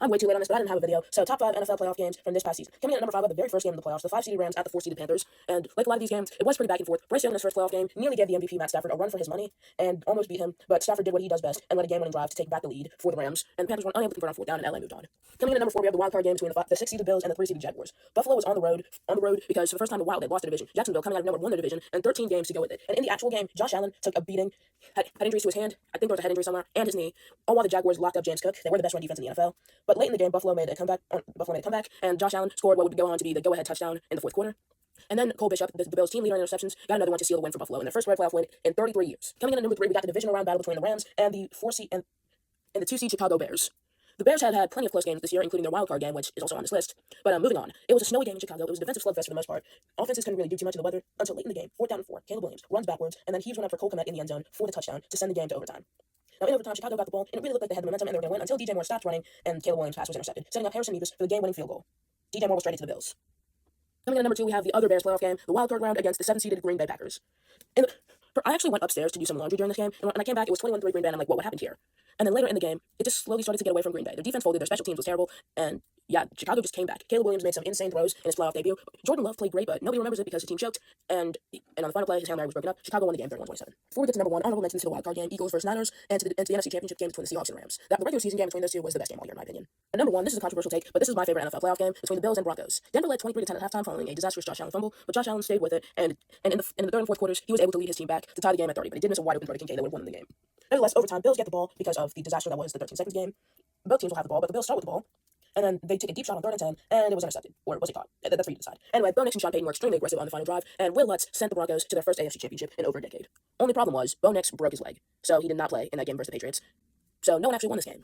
I'm way too late on this, but I didn't have a video. So, top 5 NFL playoff games from this past season. Coming in at number 5 are the very first game of the playoffs, the 5-seeded Rams at the 4-seeded Panthers. And like a lot of these games, it was pretty back and forth. Bryce Young in his first playoff game nearly gave the MVP Matt Stafford a run for his money and almost beat him, but Stafford did what he does best and led a game-winning drive to take back the lead for the Rams. And the Panthers were unable to convert on fourth down, and LA moved on. Coming in at number 4, we have the wild card game between the 6-seeded Bills and the 3-seeded Jaguars. Buffalo was on the road because for the first time the Wild had lost the division. Jacksonville, coming out of nowhere, won the division and 13 games to go with it. And in the actual game, Josh Allen took a beating, had injuries to his hand. I think there was a head injury somewhere, and his knee. All while the Jaguars locked up James Cook. They were the best run defense in the NFL. But late in the game, Buffalo made a comeback, and Josh Allen scored what would go on to be the go-ahead touchdown in the fourth quarter. And then Cole Bishop, the Bills' team leader in interceptions, got another one to seal the win for Buffalo in their first red playoff win in 33 years. Coming in at number 3, we got the divisional round battle between the Rams and the 4-seed and the 2-seed Chicago Bears. The Bears have had plenty of close games this year, including their wild card game, which is also on this list. But moving on, it was a snowy game in Chicago. It was a defensive slugfest for the most part. Offenses couldn't really do too much in the weather until late in the game. 4th down and 4. Caleb Williams runs backwards, and then heaves one up for Cole Kmet in the end zone for the touchdown to send the game to overtime. Now, in overtime, Chicago got the ball, and it really looked like they had the momentum and they were going to win until DJ Moore stopped running, and Caleb Williams' pass was intercepted, setting up Harrison Mevis for the game-winning field goal. DJ Moore was traded to the Bills. Coming in at number 2, we have the other Bears playoff game, the wild card round against the 7-seeded Green Bay Packers. I actually went upstairs to do some laundry during this game, and when I came back, it was 21-3 Green Bay, and I'm like, what happened here? And then later in the game, it just slowly started to get away from Green Bay. Their defense folded, their special teams was terrible, and yeah, Chicago just came back. Caleb Williams made some insane throws in his playoff debut. Jordan Love played great, but nobody remembers it because his team choked, and on the final play, his Hail Mary was broken up. Chicago won the game 31-27. Before we get to number 1, honorable mentions to the wild card game, Eagles versus Niners, and to the NFC Championship game between the Seahawks and Rams. The regular season game between those two was the best game all year, in my opinion. And number 1, this is a controversial take, but this is my favorite NFL playoff game between the Bills and Broncos. Denver led 23-10 at halftime following a disastrous Josh Allen fumble, but Josh Allen stayed with it, and in the third and fourth quarters, he was able to lead his team back to tie the game at 30, but he did miss a wide open throw to Kincaid that would have won the game. Nevertheless, overtime, Bills get the ball because of the disaster that was the 13 seconds game. Both teams will have the ball, but the Bills start with the ball, and then they take a deep shot on 3rd and 10, and it was intercepted. Or was it caught? That's for you to decide. Anyway, Bo Nix and Sean Payton were extremely aggressive on the final drive, and Will Lutz sent the Broncos to their first AFC championship in over a decade. Only problem was, Bo Nix broke his leg, so he did not play in that game versus the Patriots. So no one actually won this game.